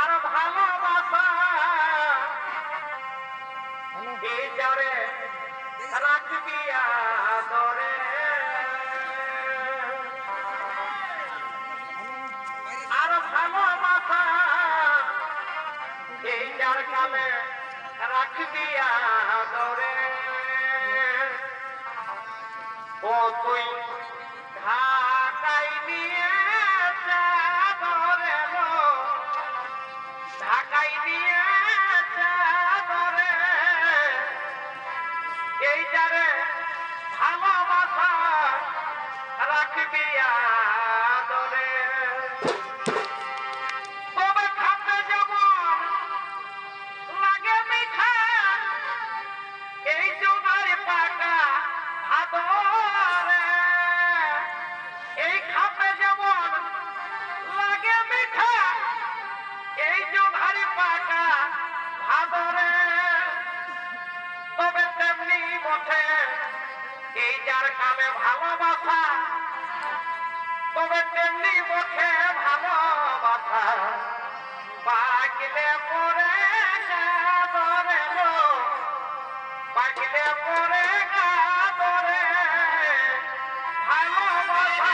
আর ভালোবাসা এই যারে রাখবি আদরে আর ভালোবাসা এই যার কালে রাখবি আদরে ও তুই ঢাকাই নিয়ে ধরে ঢাকাই নিয়ে ধরে এই যারে ভালোবাসা রাখবি আদরে তবে খাতে যেমন লাগে মিঠা এই জোনার পাকা ভাদরে এই খাতে যেমন লাগে মিঠা এই জোনার পাকা ভাদরে তবে তেমনি বটে এই যার কামে ভালোবাসা তবে তেমনি বটে ভালোবাসা পাগলে পরে গাদরে পাগলে পরে গাদরে ভালোবাসা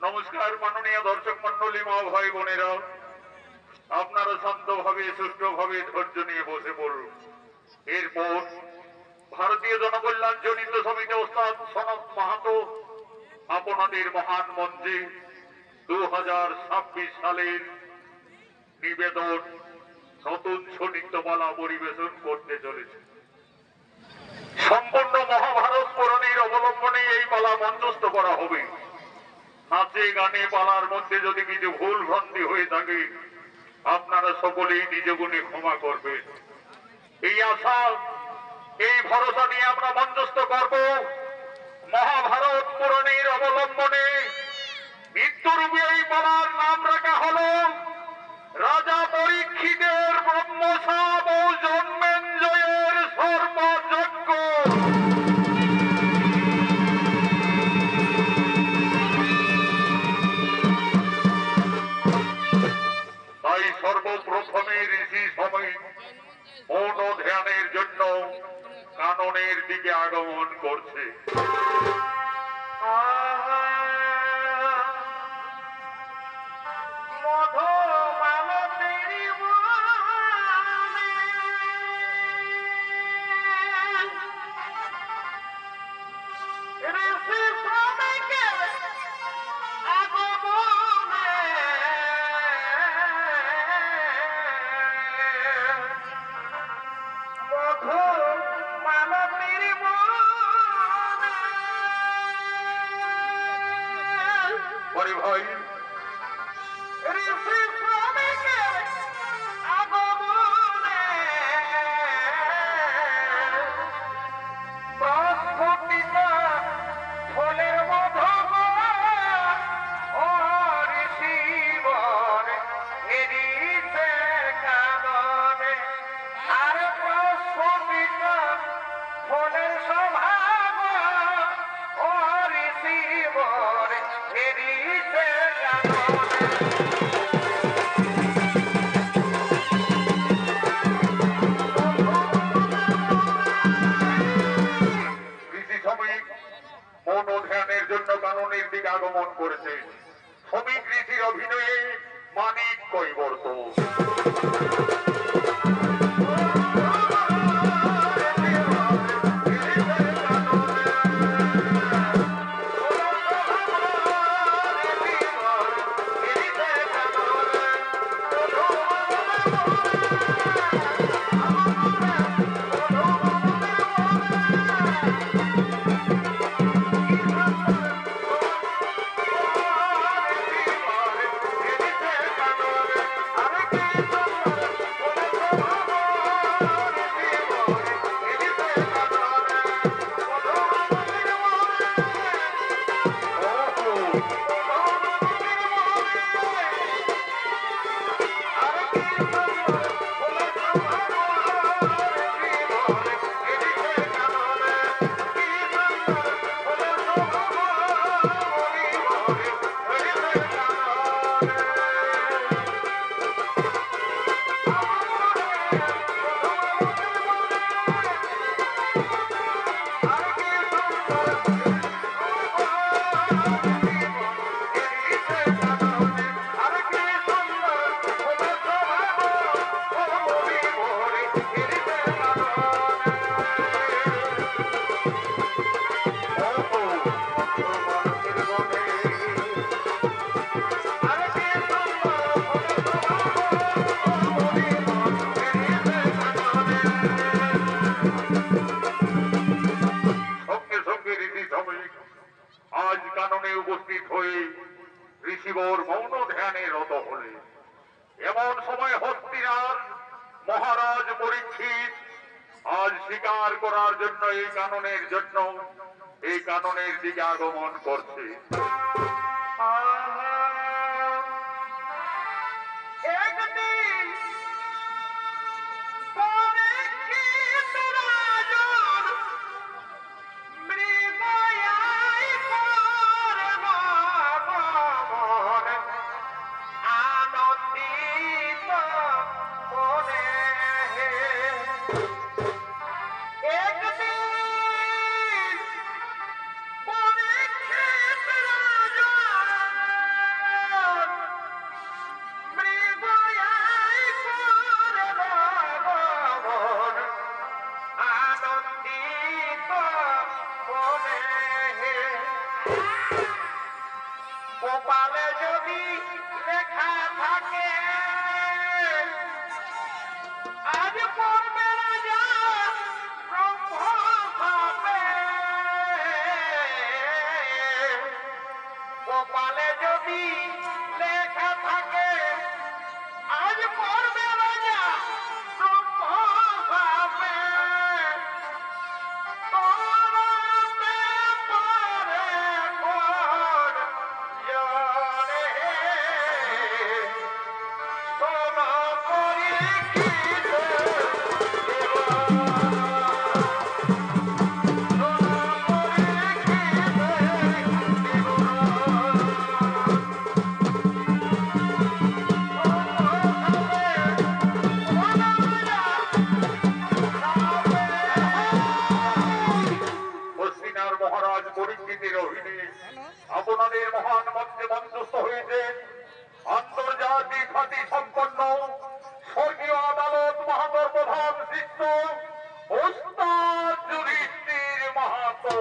নমস্কার মাননীয় দর্শক মন্ডলী মা ভাই বোনেরা আপনারা শান্তভাবে সুষ্ঠুভাবে ধৈর্য নিয়ে বসে পড়ুন এরপর ভারতীয় জনকল্যাণ জনিত সমিতি ওস্তাদ সনদ মাহাতো আপনাদের মহান মঞ্চে 2026 সালের নিবেদন নতুন সঙ্গীতমালা পরিবেশন করতে চলেছে সম্পূর্ণ মহাভারত পুরাণের অবলম্বনে এই পালা মঞ্চস্থ করা হবে নাচে গানে পালার মধ্যে যদি কিছু ভুল ভ্রান্তি হয়ে থাকে আপনারা সকলেই নিজ গুণে ক্ষমা করবেন এই আশা এই ভরসা নিয়ে আমরা মঞ্চস্থ করব মহাভারত পুরাণের অবলম্বনে নিত্যরূপে এই পালার নাম রাখা হলো রাজা পরীক্ষিতের ব্রহ্মশাপ ও জন্মেঞ্জয়ের সর্বযজ্ঞ তাই সর্বপ্রথমে ঋষি সবাই মৌন ধ্যানের জন্য কাননের দিকে আগমন করছে ভাই ফলের মধু ঋষি শ্রমিক রীতির অভিনয়ে মানিক কৈবর্ত। আজ কাননে উপস্থিত হয়ে ঋষিবর মৌন ধ্যানে রত হলে এমন সময় হস্তিনার মহারাজ পরীক্ষিত আজ শিকার করার জন্য এই কাননের দিকে আগমন করছে। কপালে যদি লেখা থাকে আজ পড়বে রাজা ব্রহ্ম হবে, কপালে যদি লেখা থাকে আজ পড়বে রাজা ব্রহ্ম হবে। আপনাদের মহান মঞ্চে মঞ্চস্থ হয়েছে আন্তর্জাতিক খ্যাতি সম্পন্ন স্বর্গীয় আদালত মাহাতোর প্রধান শিষ্য ওস্তাদ যুধিষ্ঠির মাহাতো।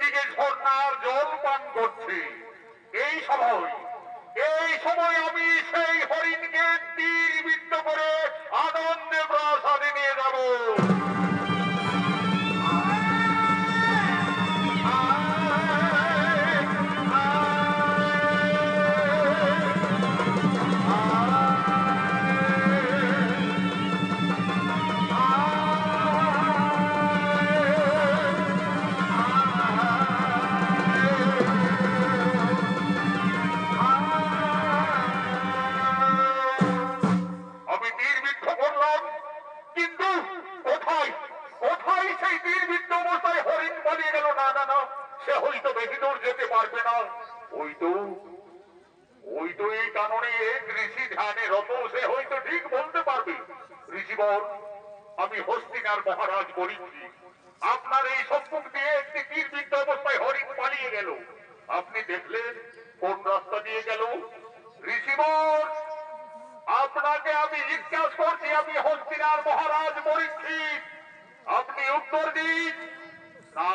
এদিকে ঝর্ণার জল পান করছে। এই সময় এই সময় আমি সেই হরিণকে তীর বিদ্ধ করে আনন্দে প্রাসাদে নিয়ে যাব। আমি তীরবিদ্ধ করলাম, কিন্তু কোথায় কোথায় সেই তীরবিদ্ধ অবস্থায় হরিণ পালিয়ে গেল? না না না, সে হয়তো বেশি দূর যেতে পারবে না। ওই তো ওই তো এই কারণে এক ঋষি ধ্যানে রত, সে হয়তো ঠিক বলতে পারবে। ঋষিবর, আমি হস্তিনার মহারাজ বলিছি, আপনার এই সম্মুখ দিয়ে একটি তীরবিদ্ধ অবস্থায় হরিণ পালিয়ে গেল। আপনি দেখলেন কোন রাস্তা দিয়ে গেল? ঋষিবর, আপনাকে আমি জিজ্ঞাসা করছি, আমি হস্তিনার মহারাজ বলিছি, আপনি উত্তর দিন। না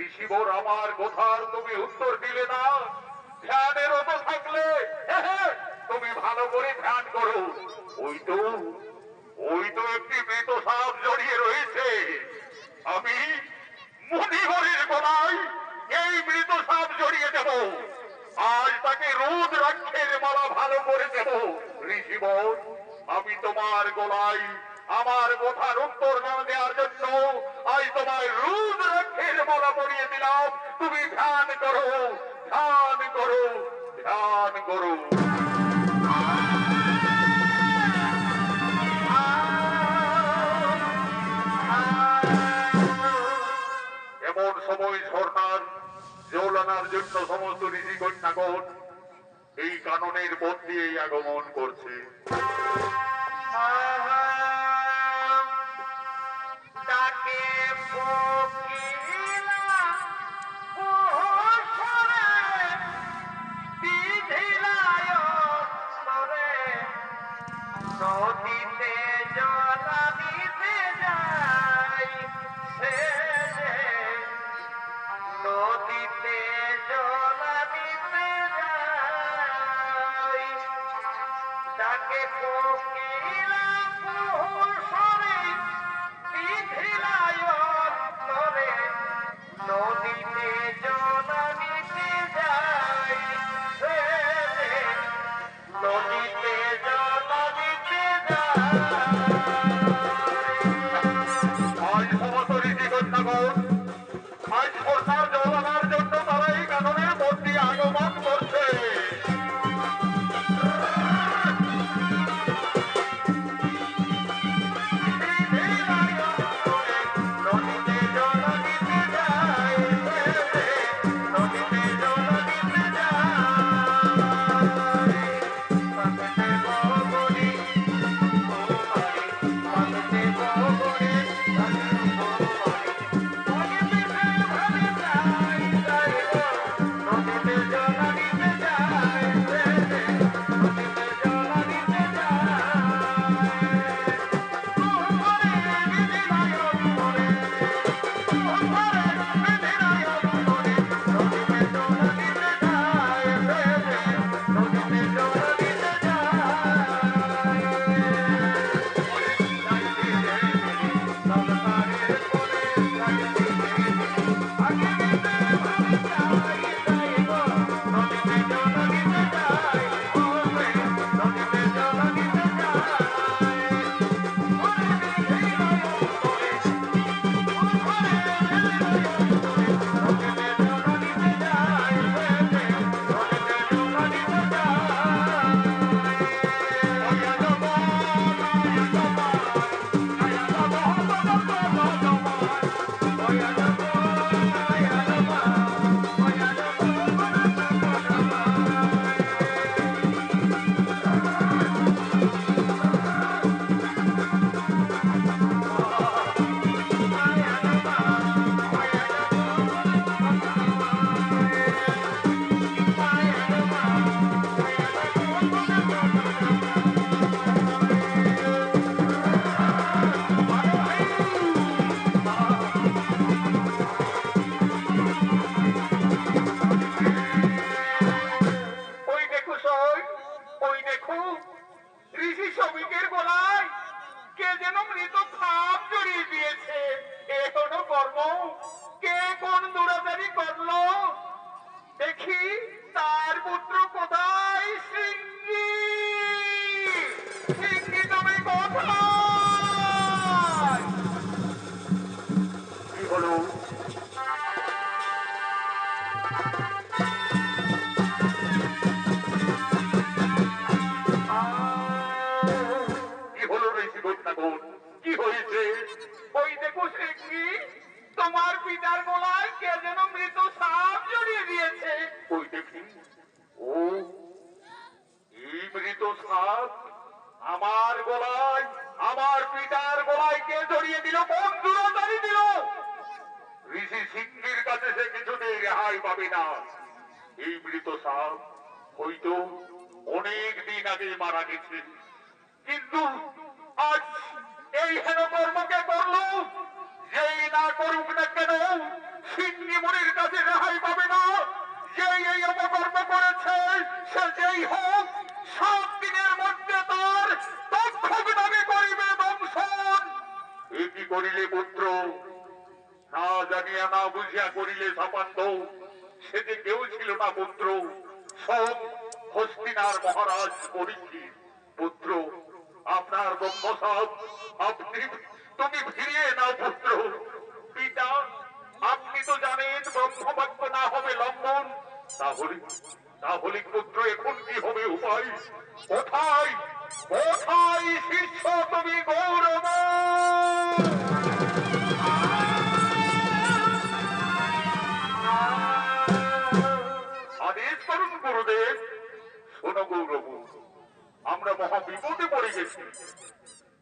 ঋষিবর, আমার কথার তুমি উত্তর দিলে না। ধ্যানের রত থাকলে তুমি ভালো করে ধ্যান করো। ওই তো একটি মৃত সাপ জড়িয়ে রয়েছে। আমি মুনিবরের গলায় এই মৃত সাপ জড়িয়ে দেব। আজ তাকে রুদ্রাক্ষের মালা ভালো করে দেব। ঋষিবর, আমি তোমার গলায় আমার কথার উত্তর না দেওয়ার জন্য আজ তোমার রুদ্রাক্ষের মালা পরিয়ে দিলাম। তুমি ধ্যান করো, ধ্যান করো, ধ্যান করো। এমন সময় ঝর্ণার জল আনার জন্য সমস্ত ঋষি কন্যাগণ এই কাননের পথ দিয়েই আগমন করছে। তাকে কোকিলা বসরে বিধিলায় তরে নদীতে জলানিতে যাই সে যে নদীতে জলানিতে যাই তাকে কোকিলা বসরে বিধিলায় তরে নদীতে জলানিতে যাই সে যে নদীতে জলানিতে যাই। আজ সমস্ত ঋষি কন্যাগণ আজ ঝর্ণার জল আনার জন্য তারা এই কাননের পথ দিয়ে আগমন করছে। নদীতে জলানিতে যাই নদীতে জলানিতে যাই পাশে বগরি পাশে বগরি নদীতে জলানিতে যাই নদীতে জলানিতে গলায়, আমার পিতার গলায় কে জড়িয়ে দিল? কোন দুরাচারী দিল? ঋষি সিংহের কাছে সে কিছুতেই রেহাই পাবে না। এই মৃত সাপ হয়তো অনেক দিন আগে মারা গেছে, কিন্তু আজ এই হেন কর্মকে করলো। যেই না করুক না কেন, সিংহী মুনির কাছে রেহাই পাবে না। যেই এই অপকর্ম করেছে, সে যেই হোক, 7 দিনের মধ্যে তার তক্ষক নামে করিবে দংশন। এ কি করিলে পুত্র? না জানিয়া না বুঝিয়া করিলে সাপান্ত। সে যে কেউ ছিল না পুত্র, সব হস্তিনার মহারাজ পরীক্ষিত। পুত্র, আপনার ব্রহ্মসাপ তুমি ফিরিয়ে নাও পুত্র। পিতা, আপনি তো জানেন ব্রহ্মবাক্য না হবে লঙ্ঘন। তাহলে তাহলে পুত্র এখন কি হবে উপায়? কোথায় কোথায় শিষ্য তুমি গৌরব? আদেশ করুন গুরুদেব। শোনো গৌরব, আমরা মহা বিপদে পড়ে গেছি।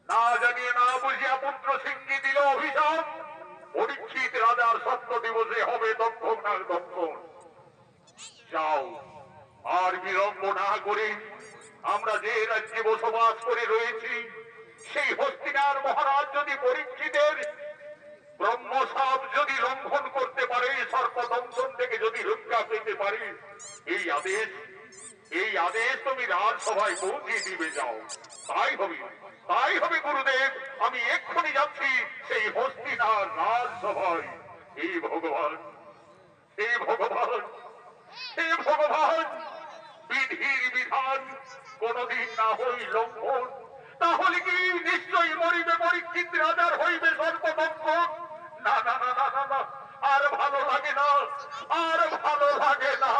না জানিয়ে না বুঝিয়া পুত্র সিংহী দিল অভিশাপ। পরীক্ষিত রাজার সত্য দিবসে হবে দক্ষণ আর দক্ষণ। যাও, আর বিলম্ব না করে আমরা যে রাজ্যে বসবাস করে রয়েছি, সেই হস্তিনার মহারাজ যদি পরীক্ষিতের ব্রহ্মসাপ যদি লঙ্ঘন করতে পারে, সর্প দংশন থেকে যদি রক্ষা পেতে পারে, এই আদেশ তুমি রাজসভায় পৌঁছে দিবে। যাও, তাই হবে গুরুদেব। আমি এক্ষুনি যাচ্ছি সেই হস্তিনার রাজসভায়। এই ভগবান, হে ভগবান, হে ভগবান, বিধির বিধান কোনদিন না হই লঙ্ঘন। তাহলে কি নিশ্চয়ই মরিবে পরীক্ষিত রাজার হইবে সর্বদক্ষণ। না না না না না না, আর ভালো লাগে না, আর ভালো লাগে না।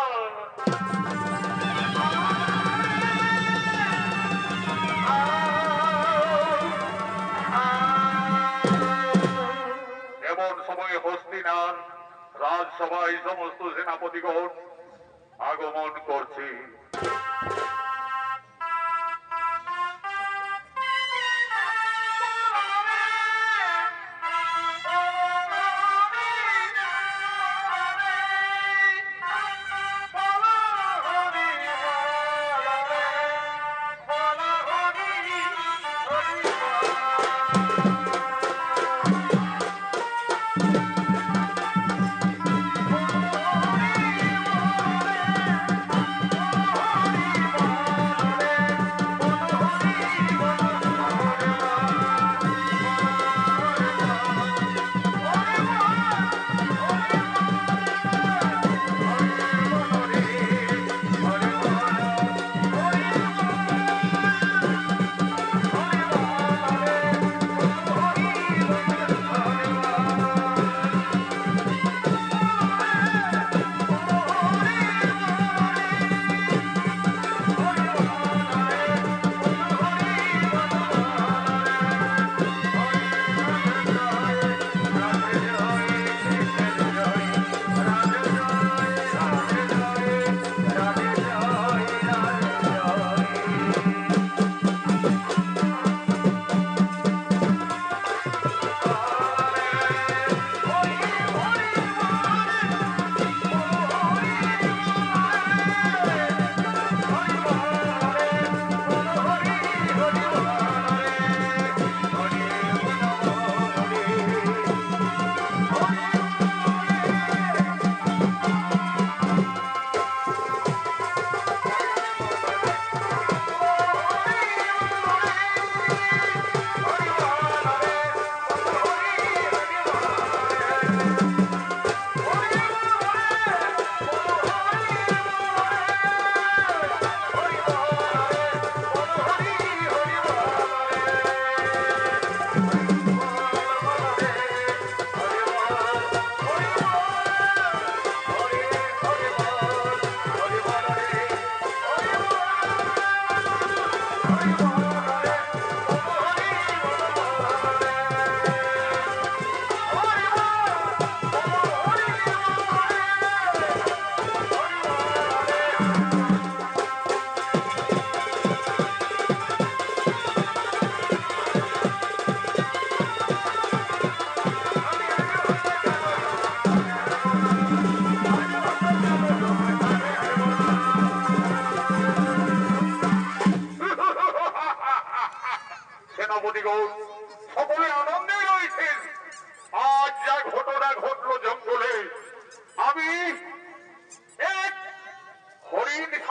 এমন সময় হস্তিনার রাজসভায় সমস্ত সেনাপতিগণ আগমন করছে।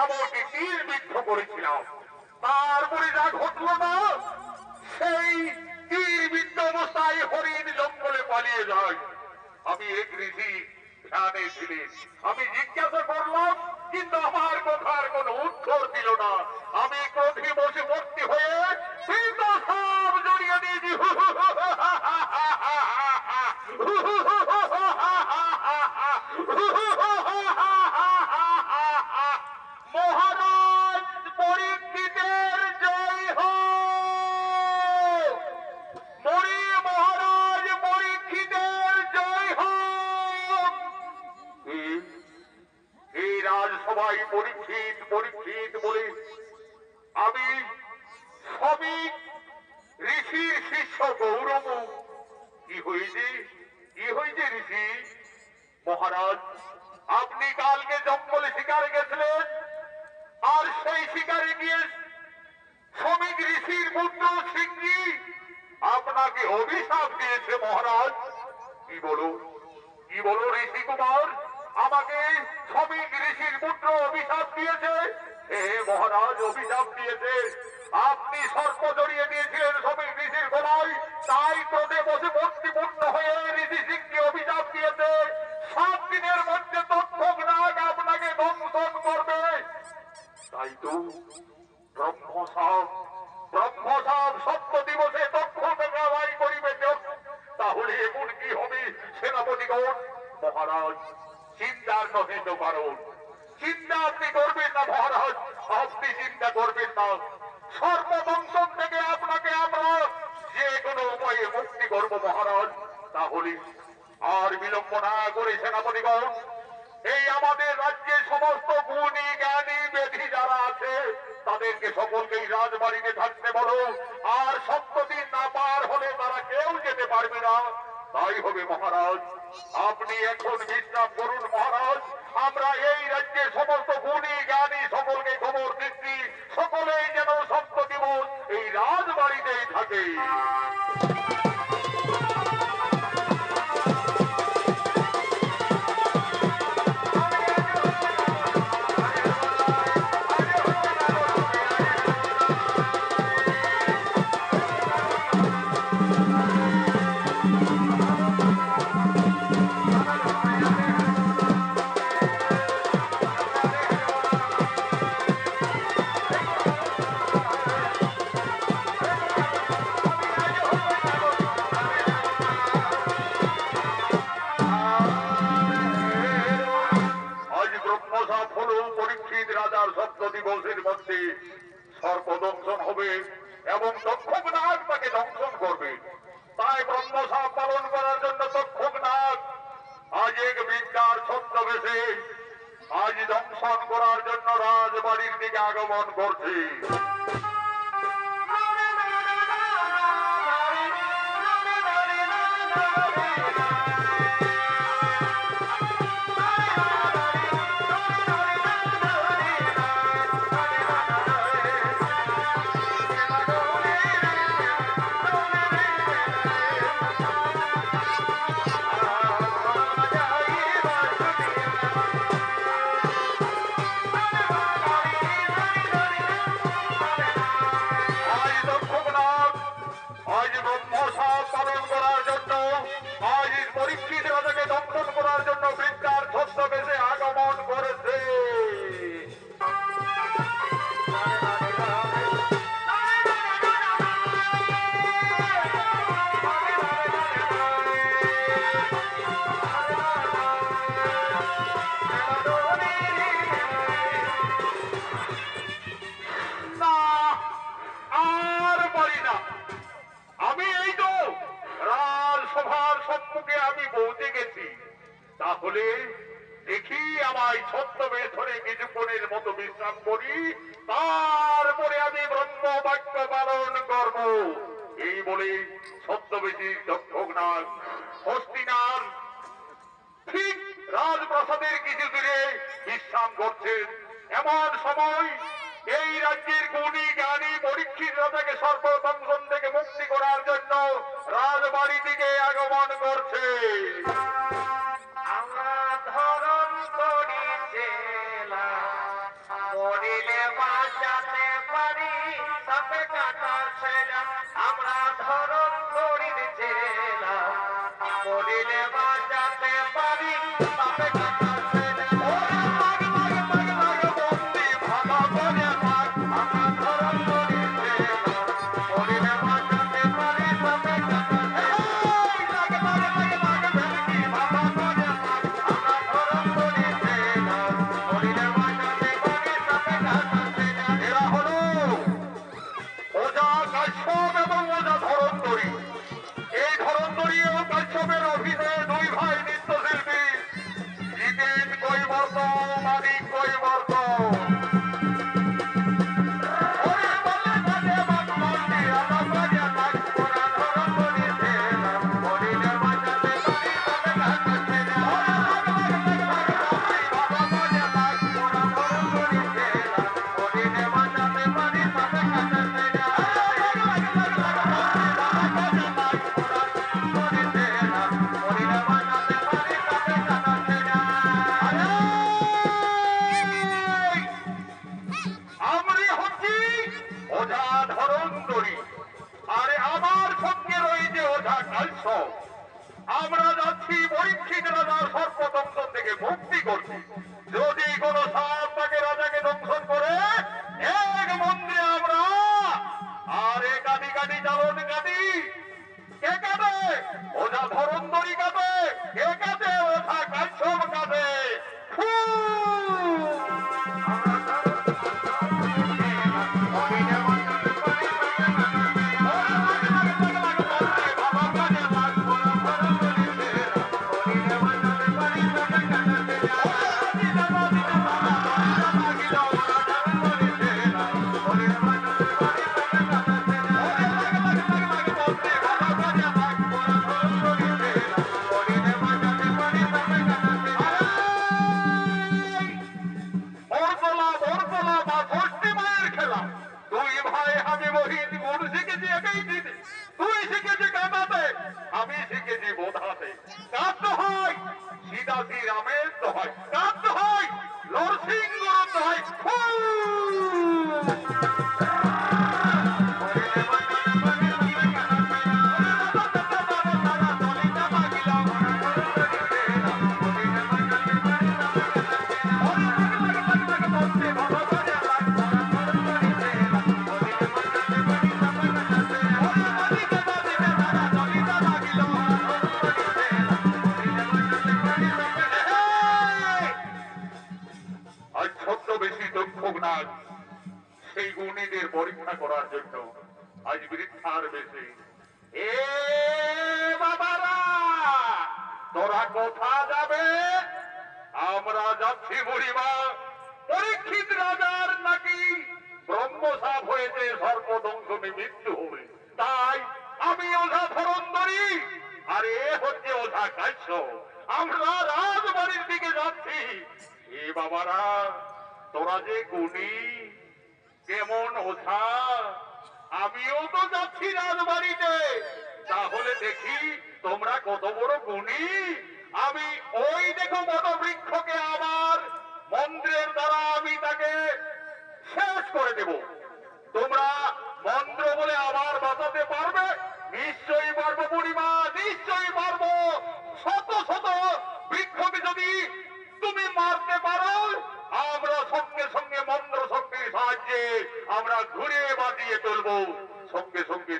রাবণকে তীর বিদ্ধ করেছিলাম। তারপরে যা ঘটলো না, সেই তীর বিদ্ধ অবস্থায় হরিণ জঙ্গলে পালিয়ে যায়। আমি এক ঋষি ধ্যানে ছিলেন, আমি জিজ্ঞাসা করলাম, কিন্তু আমার কথার কোনো উত্তর দিল না। আমি ক্রোধে বসে ভর্তি হয়ে কিন্তু সব জড়িয়ে দিয়েছি। মহারাজ পরীক্ষিতের জয় হোক, মরি মহারাজ পরীক্ষিতের জয় হোক। এই রাজসভায় পরীক্ষিত পরীক্ষিত বলে আমি শ্রমিক ঋষির শিষ্য গৌরব। কি হয়েছে, কি হয়েছে ঋষি? মহারাজ, আপনি কালকে জঙ্গলে শিকারে গেছিলেন, আর সেই শিকারে গিয়ে শ্রমিক ঋষির পুত্র সিংহী আপনাকে অভিশাপ দিয়েছে মহারাজ। কি বলো, কি বলো ঋষি কুমার, আমাকে শ্রমিক ঋষির পুত্র অভিশাপ দিয়েছে? হে মহারাজ, অভিশাপ দিয়েছে। আপনি সর্প জড়িয়ে দিয়েছিলেন শ্রমিক ঋষির গলায়, তাই ক্রোধে বসে ভক্তিপূর্ণ হয়ে ঋষি সিংহকে অভিশাপ দিয়েছে 7 দিনের মধ্যে তক্ষক নাগ আপনাকে দংশন করবে। তাই তো ব্রহ্মসাপ, ব্রহ্মসাপ সত্য দিবসে তক্ষক লড়াই করিবে। তাহলে এখন কি হবে সেনাপতিগণ? মহারাজ, চিন্তার নহে তো কারণ। চিন্তা আপনি করবেন না মহারাজ, আপনি চিন্তা করবেন না। সর্বদংশন থেকে আপনাকে আমরা যে কোনো উপায়ে মুক্তি করবো মহারাজ। তাহলে আর বিলম্ব না করে সেনাপতিগণ, এই আমাদের রাজ্যের সমস্ত গুণী জ্ঞানী বেধি যারা আছে তাদেরকে সকলকেই রাজবাড়িতে থাকতে বলো। আর 7 দিন না পার হলে তারা কেউ যেতে পারবে না। তাই হবে মহারাজ, আপনি এখন বিশ্রাম করুন মহারাজ। আমরা এই রাজ্যের সমস্ত গুণী জ্ঞানী সকলকে খবর দিচ্ছি, সকলেই যেন 7 দিবস এই রাজবাড়িতেই থাকে। সর্বদংশন হবে এবং তক্ষক নাগ তাকে দংশন করবে। তাই ব্রহ্মসাপ পালন করার জন্য তক্ষক নাগ আজ এক বিদ্যার ছদ্মবেশে আজ দংশন করার জন্য রাজবাড়ির দিকে আগমন করছে। পরীক্ষিত রাজাকে দংশন করার জন্য বিদ্যার ছদ্মবেশে আগমন করেছে। না, আর পারি না। আমি এই তো রাজসভার সম্মুখে আমি পৌঁছে গেছি। তাহলে দেখি আমায় ছদ্মবেশ ধরে কিছুক্ষণের মতো বিশ্রাম করি, তারপরে আমি ব্রহ্ম বাক্য পালন করব। এই বলে ছদ্মবেশী তক্ষক নাগ হস্তিনার ঠিক রাজপ্রাসাদের কিছু দূরে বিশ্রাম করছেন। এমন সময় এই রাজ্যের গুণী জ্ঞানী পরীক্ষিত রাজাকে সর্বদংশন থেকে মুক্তি করার জন্য রাজবাড়ি দিকে আগমন করছে। আমরা ধরণ করিছিলাম কি করছে? যদি কোনো সাপ তাকে রাজাকে দংশন করে, এক মন্ত্রে আমরা আর এ কাটি কাটি চালন কাটি, কে কাটে? ওঝা ধরন্দরি কাটে, কে কাটে? ওঝা কাশ্যপ কাটে। ফু! বরতলা বরতলা বা ষষ্ঠী মায়ের খেলা। দুই ভাই আমি মহিন গুণ শিখেছি একেই দিতে, তুই শিখেছি কাঁদাতে, আমি শিখেছি বোধাতে। কাঁদতে হয় সীতা শ্রীরামের দোহাই, কাঁদতে হয় নরসিংহর দোহাই। ফু! আজ ছদ্মবেশী দক্ষক নাগ সেই গুণীদের পরীক্ষা করার জন্য আজ বৃদ্ধার বেশে। এ বাবারা, তোরা কোথা যাবে? আমরা যাচ্ছি বুড়িমা। পরীক্ষিত রাজার নাকি ব্রহ্মসাপ হয়েছে, সর্পদংশনে মৃত্যু হবে। তাই আমি ওঝা ধরন্দরি আর এ হচ্ছে ওঝা কাশ্যপ। আমরা রাজবাড়ির দিকে যাচ্ছি। এ বাবারা, তোরা যে গুণী, কেমন ওঝা, আমিও তো যাচ্ছি রাজবাড়িতে। তাহলে দেখি তোমরা কত বড় গুণী। আমি ওই দেখো বটবৃক্ষকে আমার মন্ত্রের দ্বারা আমি তাকে শেষ করে দেব। তোমরা মন্ত্র বলে আবার বাঁচাতে পারবে? নিশ্চয়ই পারবো বুড়িমা, নিশ্চয়ই পারবো। শত শত বৃক্ষকে যদি তুমি মারতে পারো, আমরা সঙ্গে সঙ্গে মন্ত্র শক্তির সাহায্যে আমরা ঘুরে বাজিয়ে তুলবো। সঙ্গে সঙ্গে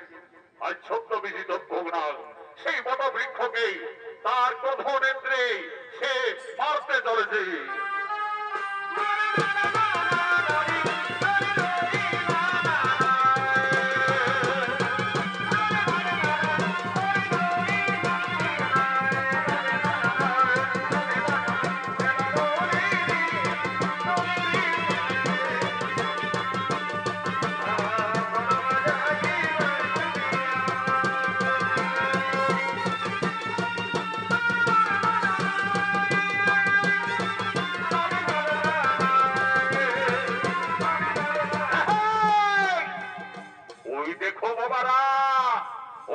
আজ ছদ্মবেশী দক্ষক নাগ সেই বটবৃক্ষকে তার ক্রোধ নেত্রে সে মারতে চলেছে। ওই দেখো বাবারা,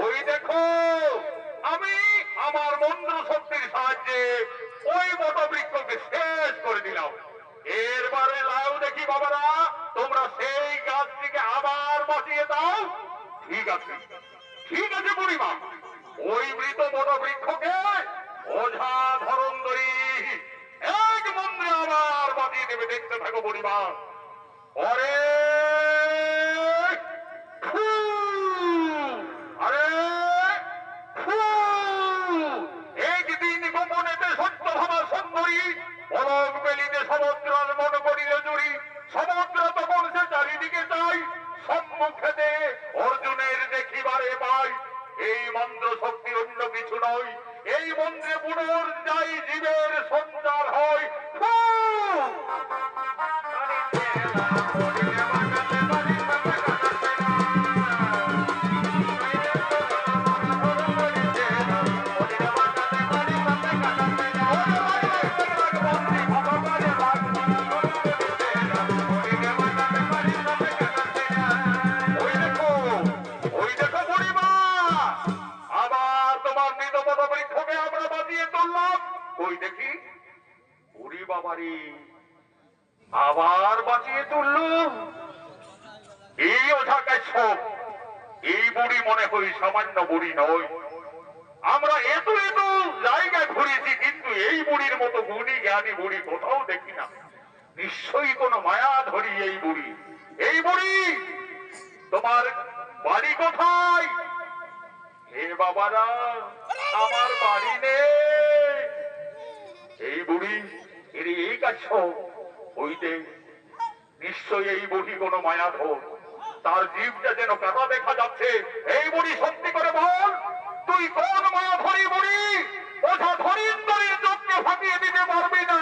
ওই দেখো, আমি আমার মন্ত্র শক্তির সাহায্যে ওই বটবৃক্ষকে শেষ করে দিলাম। এরবারে লাউ দেখি বাবারা, তোমরা সেই গাছটিকে আবার বাঁচিয়ে দাও। ঠিক আছে, ঠিক আছে বুড়িমা। ওই মৃত বটবৃক্ষকে ওঝা ধরন্দরি এক মন্ত্রে আবার বাঁচিয়ে দেবে। দেখতে থাকো বুড়িমা। ওরে ফু! আরে ফু! একদিন গোপনেতে সত্য ভাবা সুন্দরী, পলক বেলিতে সমুদ্রের মন করিল জুড়ি। সমুদ্র তখন সে চারিদিকে চাই, সম্মুখেতে অর্জুনের দেখিবারে পাই। এই মন্ত্র শক্তি অন্য কিছু নয়, এই মন্ত্রে পুনর্যায়ী জীবের সঞ্চার হয়। ফু! ওই দেখো, ওই দেখো বুড়িমা, আবার তোমার মৃত বটবৃক্ষকে আমরা বাজিয়ে তুললাম। ওই দেখি বুড়ি বাবারি আবার বাঁচিয়ে তুলল। এই ওঝা কাশ্যপ, এই বুড়ি মনে হই সামান্য বুড়ি নয়। আমরা এত এত জায়গায় ঘুরেছি, কিন্তু এই বুড়ির মতো গুণী জ্ঞানী বুড়ি কোথাও দেখি না। নিশ্চয়ই কোনো মায়া ধরি এই বুড়ি। এই বুড়ি, তোমার বাড়ি কোথায়? হে বাবারা, আমার বাড়ি নেই। এই বুড়ি, এর এই কাছ হইতে নিশ্চয়ই এই বুড়ি কোনো মায়াধর। তার জীবটা যেন কাটা দেখা যাচ্ছে। এই বুড়ি, সত্যি করে বল, তুই কোন মায়াধরি বুড়ি? ওঝা ধরিন্দরীর চোখকে ফাঁকিয়ে দিতে পারবি না।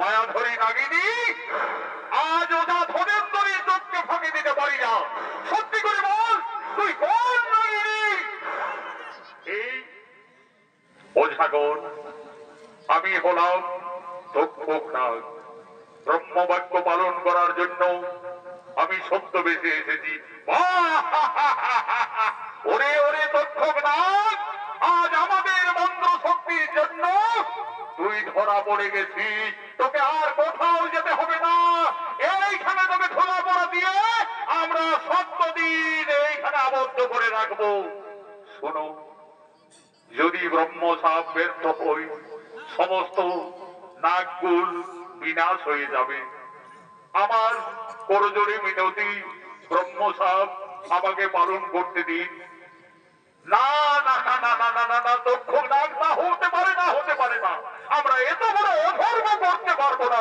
মায়াধরি নাগিনী, আজ ওঝা ধনেন্দরীর চোখকে ফাঁকি দিতে পারি না। সত্যি করে বল, তুই কোন নাগিনী? এই ওঝাগণ, আমি হলাম দক্ষক নাগ। ব্রহ্মবাক্য পালন করার জন্য আমি সত্য বেঁচে এসেছি। ওরে ওরে দক্ষক নাগ, আজ আমাদের মন্ত্র শক্তির জন্য তুই ধরা পড়ে গেছিস। তোকে আর কোথাও যেতে হবে না। এইখানে তোকে ধরা পড়া দিয়ে আমরা সত্যদিন এইখানে আবদ্ধ করে রাখবো। শোনো, যদি ব্রহ্মসাপ ব্যর্থ হই, সমস্ত নাগকুল বিনাশ হয়ে যাবে। আমার করজোড়ে মিনতি, ব্রহ্মসাপ আমাকে পালন করতে দিন। না না না না না না না না, দক্ষ নাগ, না হতে পারে না, হতে পারে না। আমরা এত বড় অধর্ম করতে পারবো না।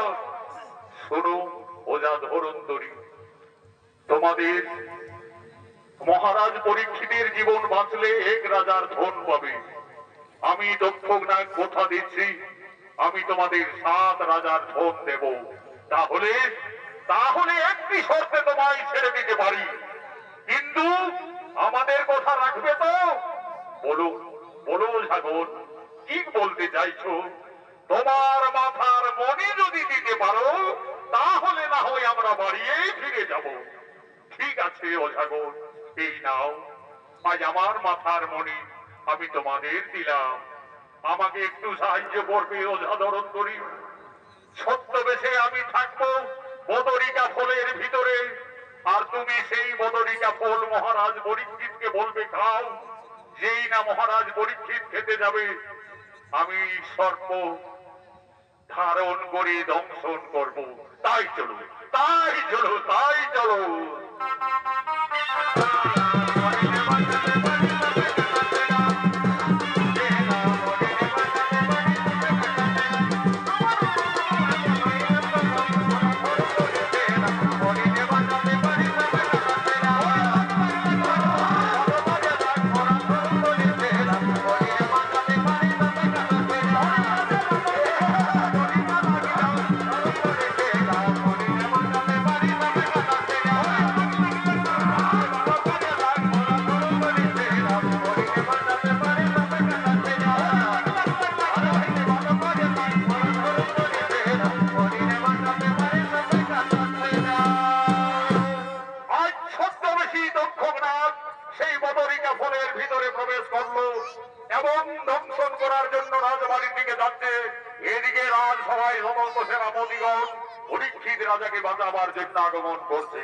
শোনো ওঝা ধরন্তরী, তোমাদের মহারাজ পরীক্ষিতের জীবন বাঁচলে এক রাজার ধন পাবে। আমি দক্ষ নাগ কথা দিচ্ছি, আমি তোমাদের 7 রাজার ধন দেব। তাহলে তাহলে একটি শর্তে তোমায় ছেড়ে দিতে পারি, কিন্তু আমাদের কথা রাখবে তো? বলো বলো সাগর, কি বলতে চাইছো? তোমার মাথার মণি যদি দিতে পারো, তাহলে না হয় আমরা বাড়িয়ে ফিরে যাব। ঠিক আছে ওঝাগর, এই নাও, আজ আমার মাথার মণি আমি তোমাদের দিলাম। আমাকে একটু সাহায্য করবে ওঝা ধরন্তরী। ছদ্মবেশে আমি থাকবো বদরিকা ফলের ভিতরে, আর তুমি সেই বদরিকা ফল মহারাজ পরীক্ষিতকে বলবে খাও। যেই না মহারাজ পরীক্ষিত খেতে যাবে, আমি সর্প ধারণ করে দংশন করব। তাই চলো, তাই চলো, তাই চলো। সেই বদরিকা ফলের ভিতরে প্রবেশ করলো এবং দংশন করার জন্য রাজবাড়ির দিকে যাচ্ছে। এদিকে রাজসভায় সমস্ত সেনাপতিগণ পরীক্ষিত রাজাকে বাঁচাবার জন্য আগমন করছে।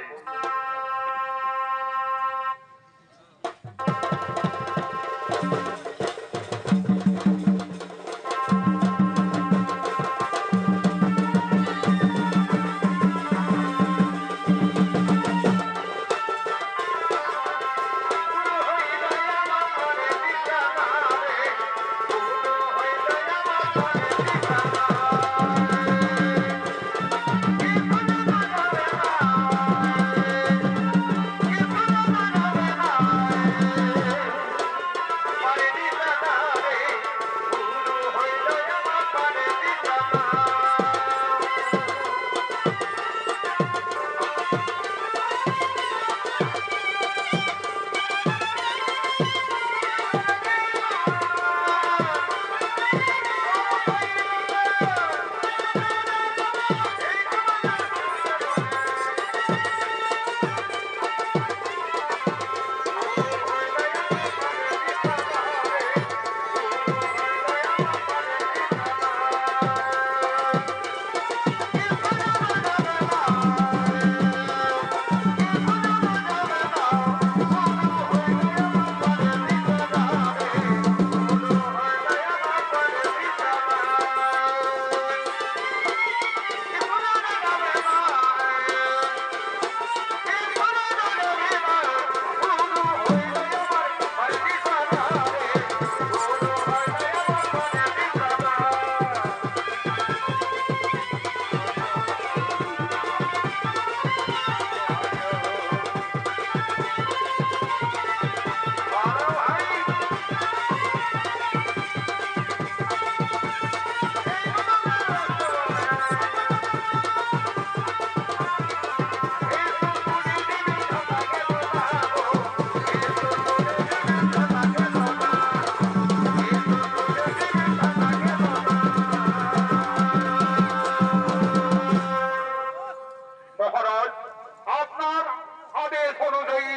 নির্দেশ অনুযায়ী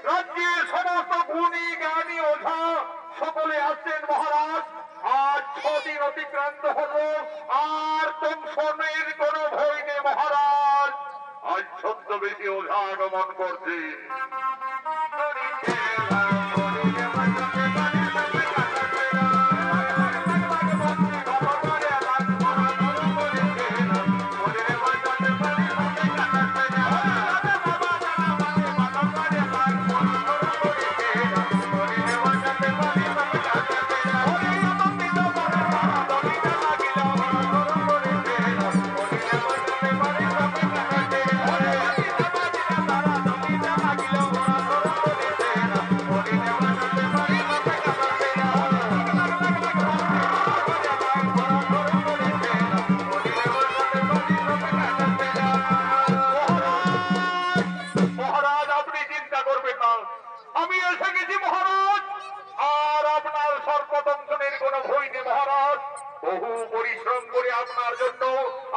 রাজ্যের সমস্ত গুণী জ্ঞানী ওঝা সকলে আসছেন মহারাজ। আজ 6 দিন অতিক্রান্ত হলো, আর দংশনের কোনো ভয় নেই মহারাজ। আজ ছদ্মবেশী ওঝা আগমন করছে। মহারাজ, আপনি চিন্তা করবেন না, আমি এসে গেছি মহারাজ। আর আপনার সর্বদংশনের কোনো ভয় নেই মহারাজ। বহু পরিশ্রম করে আপনার জন্য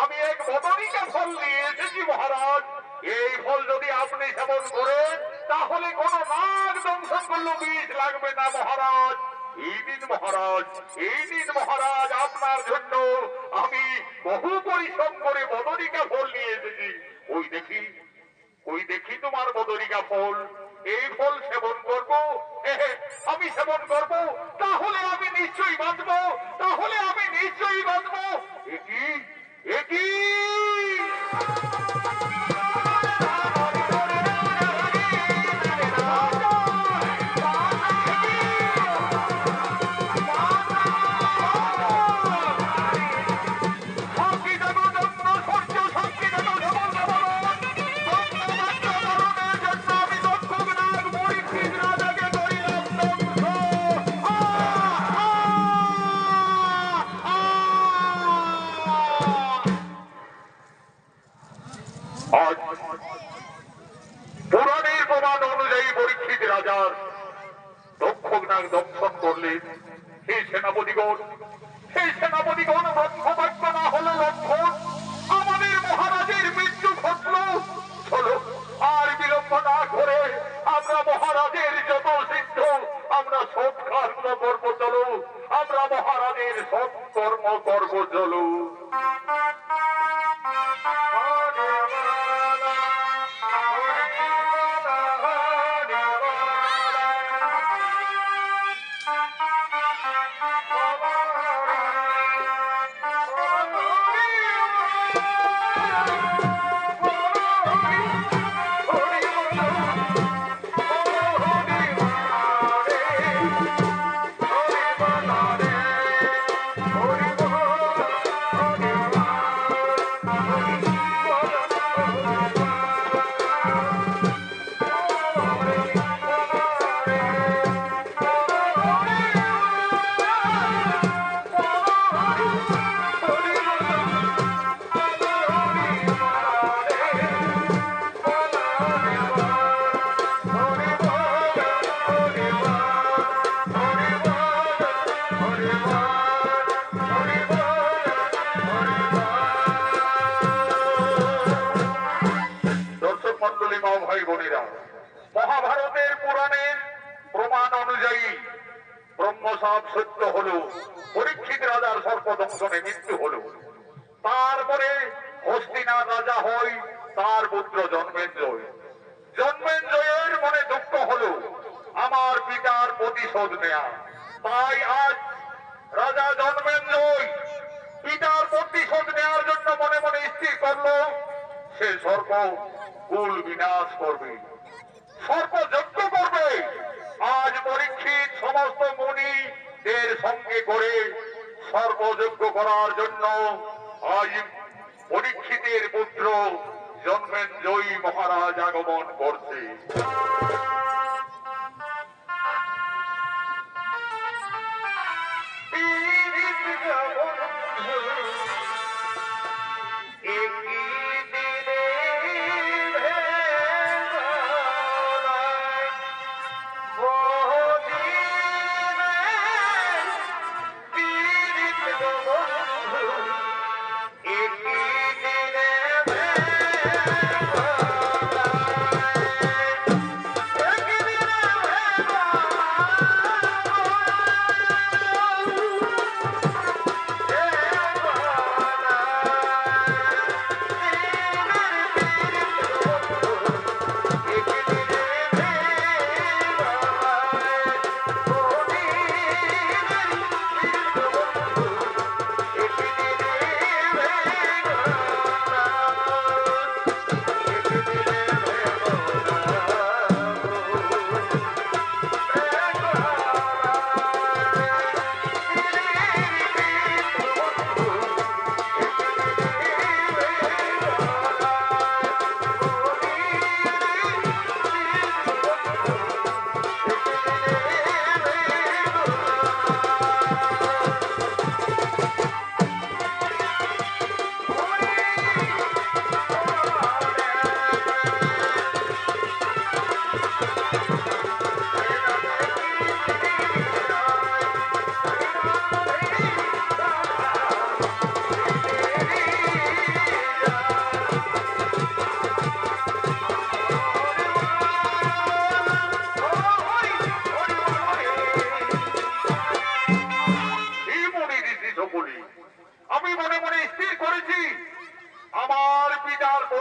আমি এক বদনিকা ফল নিয়ে এসেছি মহারাজ। এই ফল যদি আপনি সেবন করেন তাহলে কোনো নাগ দংশন করলেও বিষ লাগবে না মহারাজ। এই দিন মহারাজ, এই দিন মহারাজ, আপনার জন্য আমি বহু পরিশ্রম করে বদনিকা ফল নিয়ে এসেছি। ওই দেখি, ওই দেখি তোমার বদরিকা ফল। এই ফল সেবন করব, আমি সেবন করব, তাহলে আমি নিশ্চয়ই বাঁচবো, তাহলে আমি নিশ্চয়ই বাঁচবো। একই একই আজ পুরাণের প্রমাণ অনুযায়ী পরীক্ষিত রাজার দক্ষনাগ দংশন করলেন। হে সেনাপতিগণ, হে সেনাপতিগণ, ব্রহ্মবাক্য না হলো লক্ষণ, আমাদের মহারাজের মৃত্যু ঘটল। চলো আর বিলম্ব না করে আমরা মহারাজের যত সিদ্ধ আমরা সৎকর্ম করবো। চলো আমরা মহারাজের সৎকর্ম করবো। চলো। ভাই বোনেরা, মহাভারতের পুরাণের প্রমাণ অনুযায়ী ব্রহ্মসাপ সত্য হলো, পরীক্ষিত রাজার সর্পদংশনে মৃত্যু হলো। তারপরে হস্তিনাথ রাজা হয়, তার পুত্র জন্মেঞ্জয়। জন্মেঞ্জয়ের মনে দুঃখ হলো আমার পিতার প্রতিশোধ নেয়া। তাই আজ রাজা জন্মেঞ্জয় পিতার প্রতিশোধ নেওয়ার জন্য মনে মনে স্থির করলো সে সর্প কুল বিনাশ করবে, সর্প যজ্ঞ করবে। আজ পরীক্ষিত সমস্ত মুনিদের সঙ্গে করে সর্বযজ্ঞ করার জন্য আজ পরীক্ষিতের পুত্র জন্মেঞ্জয়ী মহারাজ আগমন করছে।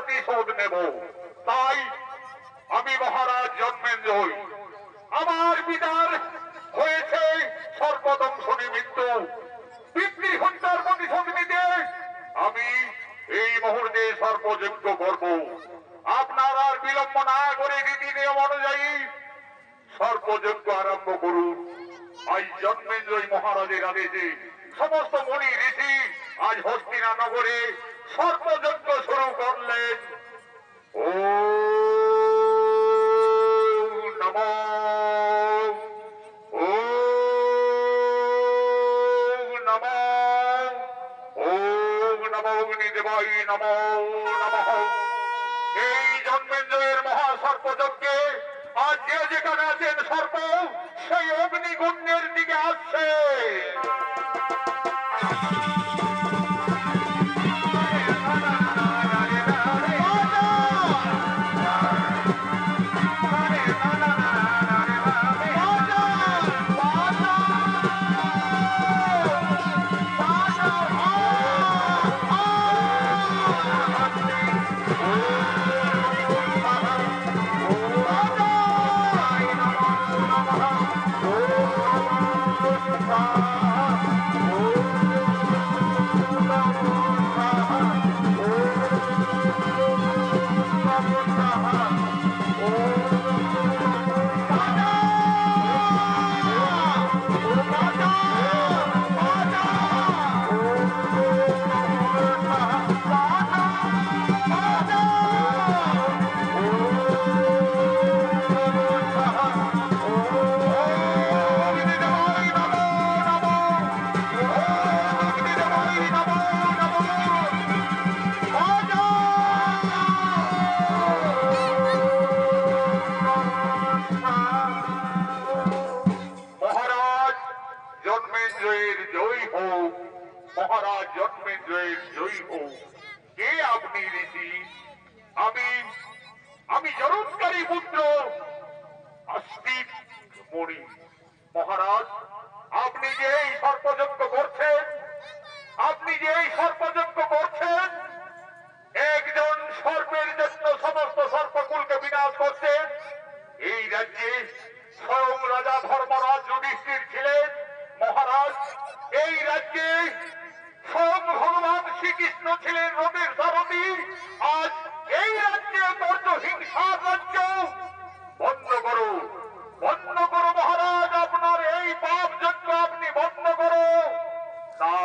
প্রতিশোধ নেব। তাই আমি মহারাজ জন্মেঞ্জয়, আমার পিতার হয়েছে সর্পদংশ নিমিত্ত, পিতৃ হত্যার প্রতিশোধ নিতে আমি এই মুহূর্তে সর্পযজ্ঞ করব। আপনার আর বিলম্ব না করে রীতি নিয়ম অনুযায়ী সর্পযজ্ঞ আরম্ভ করুন। আজ জন্মেঞ্জয় মহারাজের আদেশে সমস্ত মুনি ঋষি আজ হস্তিনা নগরে সর্পযজ্ঞ শুরু করলেন। ও নমো ও নমো ও নমো অগ্নিদেবায় নমো নমঃ। এই জন্মেঞ্জয়ের মহাসর্পযজ্ঞে আজ যে যেখানে আছেন সর্প সেই অগ্নিকুণ্ডের দিকে আসছে। মহারাজ জন্মেঞ্জয়ের জয় হোক, মহারাজ জন্মেঞ্জয়ের জয় হোক। কে আপনি ঋষি? আমি জরৎকারী পুত্র আস্তিক মণি। মহারাজ, আপনি যে এই সর্পযজ্ঞ করছেন, আপনি যে এই সর্পযজ্ঞ করছেন, একজন সর্পের জন্য সমস্ত সর্পকুলকে বিনাশ করছেন। এই রাজ্যে স্বয়ং রাজা ধর্মরাজ যুধিষ্ঠির ছিলেন। মহারাজ, এই রাজ্যে স্বয়ং ভগবান শ্রীকৃষ্ণ ছিলেন রথের সারথি। আজ এই রাজ্যে বড্ড হিংসার রাজ্য। বন্ধ করো, বন্ধ করো মহারাজ, আপনার এই পাপ যজ্ঞ আপনি বন্ধ করো। না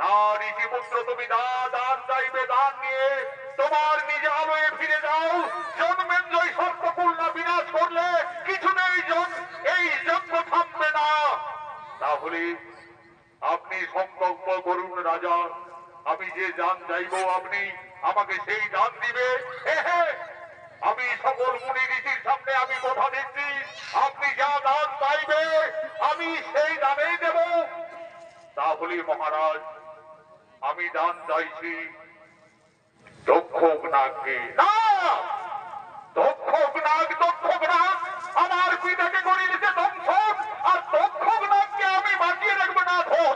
না ঋষিপুত্র, তুমি দান চাইবে, দান নিয়ে তোমার নিজে আলোয় ফিরে যাও। জন্মেঞ্জয় সর্পকুল না বিনাশ করলে কিছু নেই, এই যজ্ঞ থামবে না। তাহলে আপনি সংকল্প করুন রাজা, আমি যে দান চাইব আপনি আমাকে সেই দান দিবে। আমি সকল মুনি ঋষির সামনে আমি কথা দিচ্ছি, আপনি যা দান চাইবে আমি সেই দানেই দেব। তাহলে মহারাজ, আমি দান চাইছি দক্ষক নাগকে। না, দক্ষক নাগ আমার পিতাকে করে দিতে দংশন, আর দক্ষক নাগকে আমি বাঁচিয়ে রাখবো না।